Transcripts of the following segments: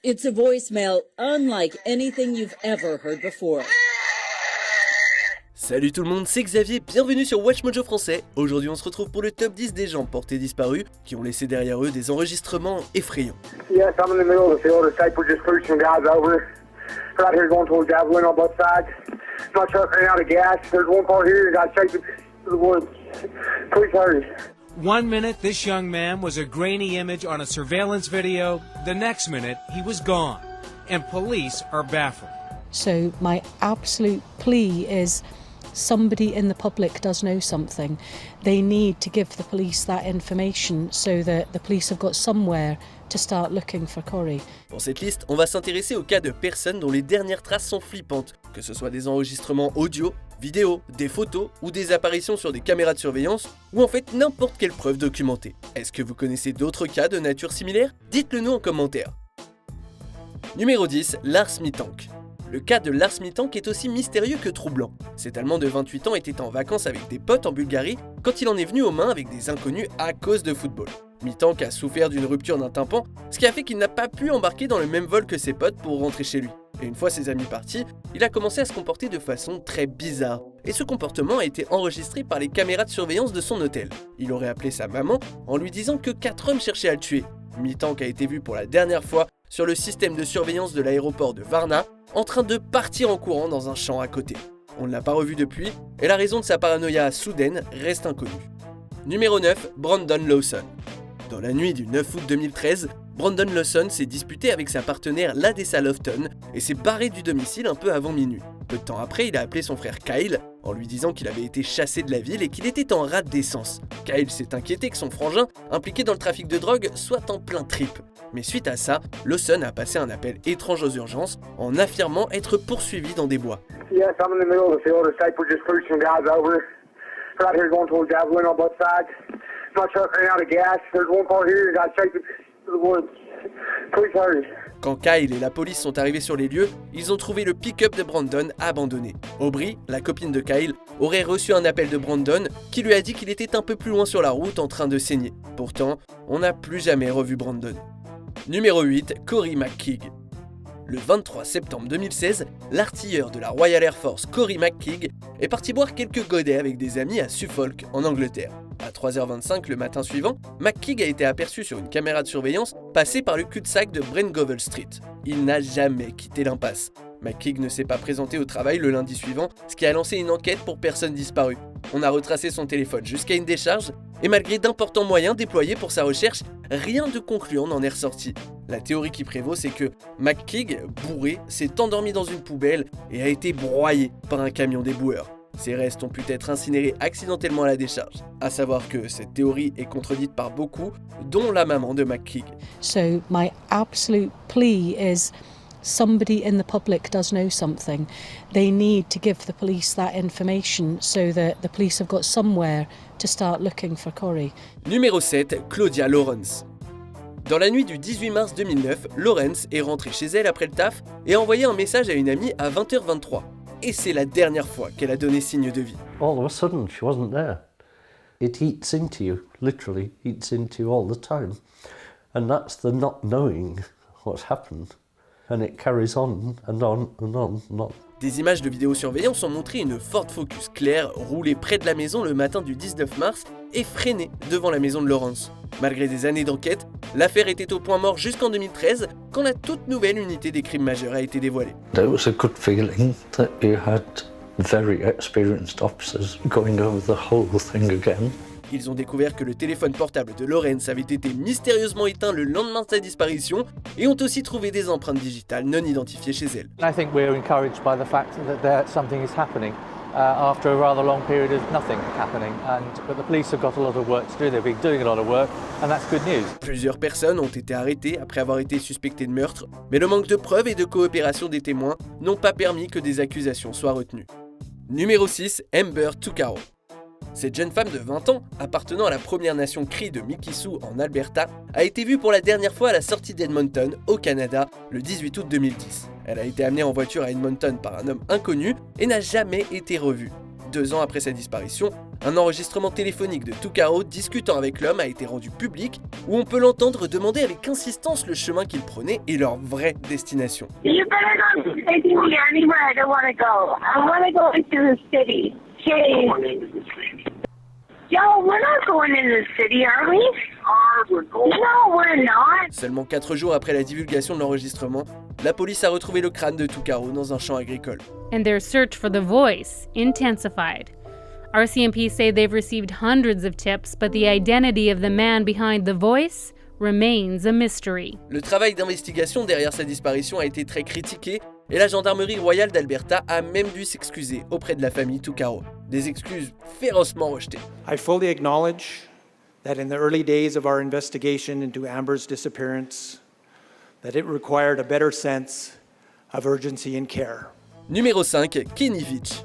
It's a voicemail unlike anything you've ever heard before. Salut tout le monde, c'est Xavier, bienvenue sur Watch Mojo français. Aujourd'hui on se retrouve pour le top 10 des gens portés disparus qui ont laissé derrière eux des enregistrements effrayants. Yes, I'm in the middle of the field. The Staple just flew some guys over. Right here going towards Javelin on both sides. Not sure if they're out of gas. There's one car here. Got chasing to the woods. Please hurry. 1 minute, this young man was a grainy image on a surveillance video. The next minute, he was gone. And police are baffled. So my absolute plea is somebody in the public does know something. They need to give the police that information so that the police have got somewhere to start looking for Corey. Dans cette liste, on va s'intéresser aux cas de personnes dont les dernières traces sont flippantes, que ce soit des enregistrements audio, vidéo, des photos ou des apparitions sur des caméras de surveillance ou en fait n'importe quelle preuve documentée. Est-ce que vous connaissez d'autres cas de nature similaire? Dites-le nous en commentaire. Numéro 10, Lars Mittank. Le cas de Lars Mittank est aussi mystérieux que troublant. Cet Allemand de 28 ans était en vacances avec des potes en Bulgarie quand il en est venu aux mains avec des inconnus à cause de football. Mittank a souffert d'une rupture d'un tympan, ce qui a fait qu'il n'a pas pu embarquer dans le même vol que ses potes pour rentrer chez lui. Et une fois ses amis partis, il a commencé à se comporter de façon très bizarre. Et ce comportement a été enregistré par les caméras de surveillance de son hôtel. Il aurait appelé sa maman en lui disant que 4 hommes cherchaient à le tuer. Mittank a été vu pour la dernière fois sur le système de surveillance de l'aéroport de Varna, en train de partir en courant dans un champ à côté. On ne l'a pas revu depuis, et la raison de sa paranoïa soudaine reste inconnue. Numéro 9, Brandon Lawson. Dans la nuit du 9 août 2013, Brandon Lawson s'est disputé avec sa partenaire Ladessa Lofton et s'est barré du domicile un peu avant minuit. Peu de temps après, il a appelé son frère Kyle en lui disant qu'il avait été chassé de la ville et qu'il était en rate d'essence. Kyle s'est inquiété que son frangin, impliqué dans le trafic de drogue, soit en plein trip. Mais suite à ça, Lawson a passé un appel étrange aux urgences en affirmant être poursuivi dans des bois. Yes, I'm in the middle of the field. The Staple just flew some guys over. Right here going towards Javelin on both sides. Not sure if they're out of gas. There's one car here. Got chasing to the woods. Please hurry. Quand Kyle et la police sont arrivés sur les lieux, ils ont trouvé le pick-up de Brandon abandonné. Aubrey, la copine de Kyle, aurait reçu un appel de Brandon qui lui a dit qu'il était un peu plus loin sur la route en train de saigner. Pourtant, on n'a plus jamais revu Brandon. Numéro 8, Corey McKeague. Le 23 septembre 2016, l'artilleur de la Royal Air Force Corey McKeague est parti boire quelques godets avec des amis à Suffolk, en Angleterre. À 3h25 le matin suivant, McKeague a été aperçu sur une caméra de surveillance passer par le cul-de-sac de Brentgovel Street. Il n'a jamais quitté l'impasse. McKeague ne s'est pas présenté au travail le lundi suivant, ce qui a lancé une enquête pour personnes disparues. On a retracé son téléphone jusqu'à une décharge, et malgré d'importants moyens déployés pour sa recherche, rien de concluant n'en est ressorti. La théorie qui prévaut, c'est que McKeague, bourré, s'est endormi dans une poubelle et a été broyé par un camion d'éboueurs. Ses restes ont pu être incinérés accidentellement à la décharge. À savoir que cette théorie est contredite par beaucoup, dont la maman de McKeague. So my absolute plea is somebody in the public does know something. They need to give the police that information so that the police have got somewhere to start looking for Corey. Numéro 7, Claudia Lawrence. Dans la nuit du 18 mars 2009, Lawrence est rentrée chez elle après le taf et a envoyé un message à une amie à 20h23. Et c'est la dernière fois qu'elle a donné signe de vie. All of a sudden, she wasn't there. It eats into you, literally eats into you all the time. And that's the not knowing what's happened. And it carries on and on and on and on. Des images de vidéosurveillance ont montré une Ford Focus claire roulée près de la maison le matin du 19 mars et freinée devant la maison de Lawrence. Malgré des années d'enquête, l'affaire était au point mort jusqu'en 2013 quand la toute nouvelle unité des crimes majeurs a été dévoilée. It was a good feeling that you had very experienced officers going over the whole thing again. Ils ont découvert que le téléphone portable de Lawrence avait été mystérieusement éteint le lendemain de sa disparition et ont aussi trouvé des empreintes digitales non identifiées chez elle. I think we're encouraged by the fact that something is happening after a rather long period of nothing happening. But the police have got a lot of work to do. They've been doing a lot of work, and that's good news. Plusieurs personnes ont été arrêtées après avoir été suspectées de meurtre, mais le manque de preuves et de coopération des témoins n'ont pas permis que des accusations soient retenues. Numéro 6, Amber Tucaro. Cette jeune femme de 20 ans, appartenant à la Première Nation Cree de Mikisew en Alberta, a été vue pour la dernière fois à la sortie d'Edmonton, au Canada, le 18 août 2010. Elle a été amenée en voiture à Edmonton par un homme inconnu et n'a jamais été revue. 2 ans après sa disparition, un enregistrement téléphonique de Tuccaro discutant avec l'homme a été rendu public, où on peut l'entendre demander avec insistance le chemin qu'il prenait et leur vraie destination. You better not take me anywhere I don't want to go. I want to go into the city. Yo, we're not going in the city, are we? No, we're not. Seulement 4 jours après la divulgation de l'enregistrement, la police a retrouvé le crâne de Tuccaro dans un champ agricole. And their search for the voice intensified. RCMP say they've received hundreds of tips, but the identity of the man behind the voice remains a mystery. Le travail d'investigation derrière sa disparition a été très critiqué et la gendarmerie royale d'Alberta a même dû s'excuser auprès de la famille Tuccaro. Des excuses férocement rejetées. I fully acknowledge that in the early days of our investigation into Amber's disappearance, that it required a better sense of urgency and care. Numéro 5, Kenny Veach.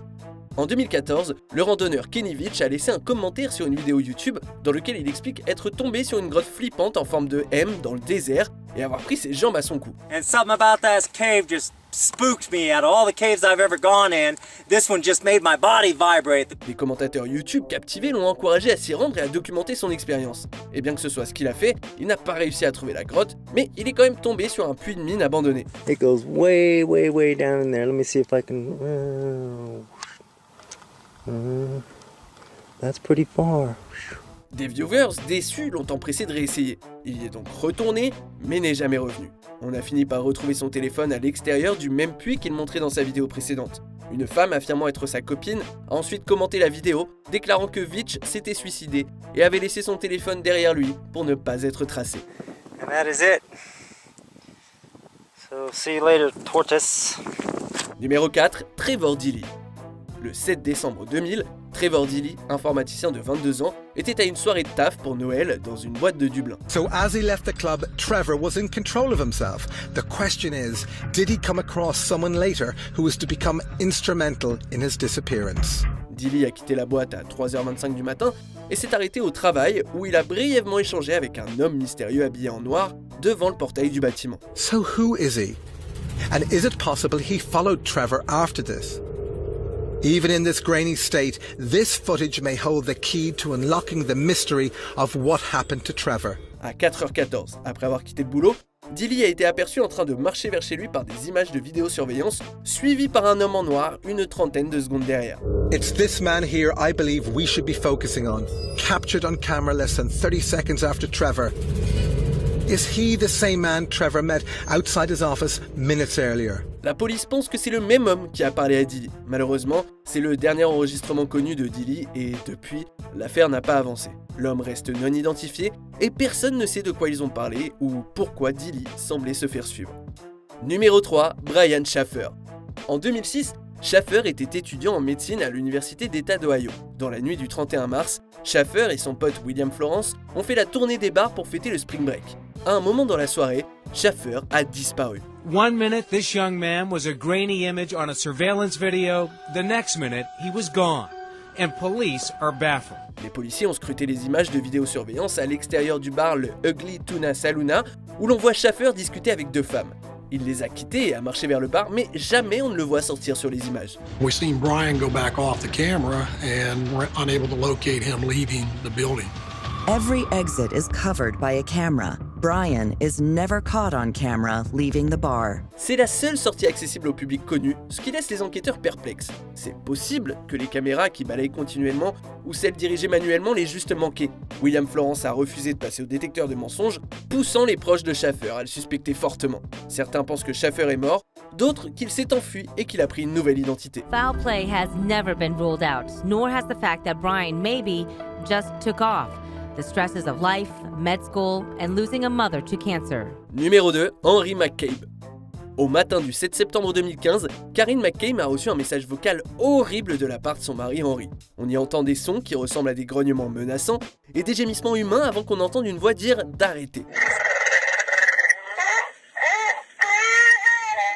En 2014, le randonneur Kenny Veach a laissé un commentaire sur une vidéo YouTube dans lequel il explique être tombé sur une grotte flippante en forme de M dans le désert et avoir pris ses jambes à son cou. And something about that cave just spooked me. Out of all the caves I've ever gone in, this one just made my body vibrate. Les commentateurs YouTube captivés l'ont encouragé à s'y rendre et à documenter son expérience. Et bien que ce soit ce qu'il a fait, il n'a pas réussi à trouver la grotte, mais il est quand même tombé sur un puits de mine abandonné. It goes way, way, way down in there. Let me see if I can... that's pretty far. Des viewers déçus l'ont empressé de réessayer. Il y est donc retourné, mais n'est jamais revenu. On a fini par retrouver son téléphone à l'extérieur du même puits qu'il montrait dans sa vidéo précédente. Une femme affirmant être sa copine a ensuite commenté la vidéo, déclarant que Veach s'était suicidé et avait laissé son téléphone derrière lui pour ne pas être tracé. And that is it. So see you later, tortoise. Numéro 4, Trevor Deely. Le 7 décembre 2000, Trevor Deely, informaticien de 22 ans, était à une soirée de taf pour Noël dans une boîte de Dublin. So as he left the club, Trevor was in control of himself. The question is, did he come across someone later who was to become instrumental in his disappearance? Deely a quitté la boîte à 3h25 du matin et s'est arrêté au travail où il a brièvement échangé avec un homme mystérieux habillé en noir devant le portail du bâtiment. So who is he? And is it possible he followed Trevor after this? Even in this grainy state, this footage may hold the key to unlocking the mystery of what happened to Trevor. À 4h14, après avoir quitté le boulot, Deely a été aperçu en train de marcher vers chez lui par des images de vidéosurveillance, suivi par un homme en noir une trentaine de secondes derrière. It's this man here I believe we should be focusing on. Captured on camera less than 30 seconds after Trevor. Is he the same man Trevor met outside his office minutes earlier? La police pense que c'est le même homme qui a parlé à Deely. Malheureusement, c'est le dernier enregistrement connu de Deely et depuis, l'affaire n'a pas avancé. L'homme reste non identifié et personne ne sait de quoi ils ont parlé ou pourquoi Deely semblait se faire suivre. Numéro 3, Brian Shaffer. En 2006, Shaffer était étudiant en médecine à l'université d'État d'Ohio. Dans la nuit du 31 mars, Shaffer et son pote William Florence ont fait la tournée des bars pour fêter le spring break. À un moment dans la soirée, Shaffer a disparu. 1 minute, this young man was a grainy image on a surveillance video. The next minute, he was gone. And police are baffled. Les policiers ont scruté les images de vidéosurveillance à l'extérieur du bar le Ugly Tuna Saloon, où l'on voit Shaffer discuter avec 2 femmes. Il les a quittés et a marché vers le bar, mais jamais on ne le voit sortir sur les images. We've seen Brian go back off the camera and we're unable to locate him leaving the building. Every exit is covered by a camera. Brian is never caught on camera leaving the bar. C'est la seule sortie accessible au public connu, ce qui laisse les enquêteurs perplexes. C'est possible que les caméras qui balayent continuellement ou celles dirigées manuellement l'aient juste manqué. William Florence a refusé de passer au détecteur de mensonges, poussant les proches de Shaffer à le suspecter fortement. Certains pensent que Shaffer est mort, d'autres qu'il s'est enfui et qu'il a pris une nouvelle identité. Foul play has never been ruled out, nor has the fact that Brian maybe just took off. The stresses of life, med school, and losing a mother to cancer. Numéro 2, Henry McCabe. Au matin du 7 septembre 2015, Karine McCabe a reçu un message vocal horrible de la part de son mari Henry. On y entend des sons qui ressemblent à des grognements menaçants et des gémissements humains avant qu'on entende une voix dire d'arrêter.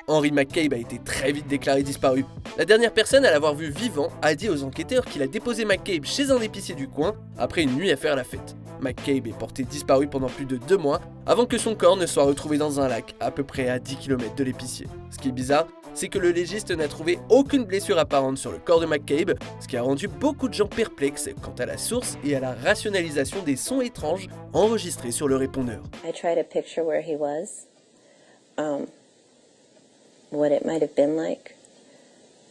Henry McCabe a été très vite déclaré disparu. La dernière personne à l'avoir vu vivant a dit aux enquêteurs qu'il a déposé McCabe chez un épicier du coin après une nuit à faire la fête. McCabe est porté disparu pendant plus de 2 mois avant que son corps ne soit retrouvé dans un lac à peu près à 10 km de l'épicier. Ce qui est bizarre, c'est que le légiste n'a trouvé aucune blessure apparente sur le corps de McCabe, ce qui a rendu beaucoup de gens perplexes quant à la source et à la rationalisation des sons étranges enregistrés sur le répondeur. I try to picture where he was, what it might have been like,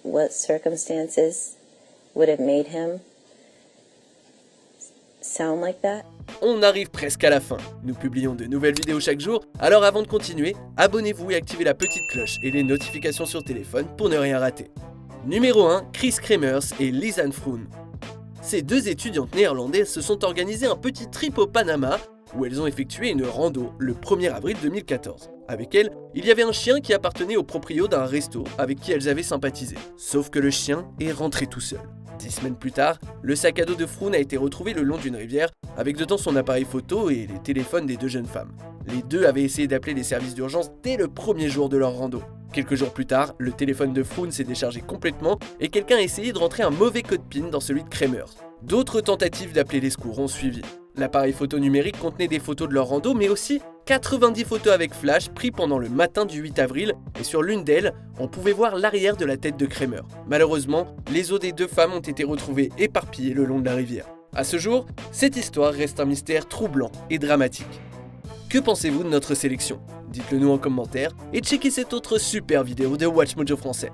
what circumstances would have made him sound like that. On arrive presque à la fin. Nous publions de nouvelles vidéos chaque jour, alors avant de continuer, abonnez-vous et activez la petite cloche et les notifications sur téléphone pour ne rien rater. Numéro 1, Chris Kremers et Lisanne Froon. Ces deux étudiantes néerlandaises se sont organisées un petit trip au Panama où elles ont effectué une rando le 1er avril 2014. Avec elles, il y avait un chien qui appartenait au proprio d'un resto avec qui elles avaient sympathisé. Sauf que le chien est rentré tout seul. 10 semaines plus tard, le sac à dos de Froon a été retrouvé le long d'une rivière, avec dedans son appareil photo et les téléphones des deux jeunes femmes. Les deux avaient essayé d'appeler les services d'urgence dès le premier jour de leur rando. Quelques jours plus tard, le téléphone de Froon s'est déchargé complètement et quelqu'un a essayé de rentrer un mauvais code PIN dans celui de Kremers. D'autres tentatives d'appeler les secours ont suivi. L'appareil photo numérique contenait des photos de leur rando, mais aussi 90 photos avec flash pris pendant le matin du 8 avril, et sur l'une d'elles, on pouvait voir l'arrière de la tête de Kremer. Malheureusement, les os des deux femmes ont été retrouvés éparpillés le long de la rivière. À ce jour, cette histoire reste un mystère troublant et dramatique. Que pensez-vous de notre sélection? Dites-le nous en commentaire et checkez cette autre super vidéo de WatchMojo français.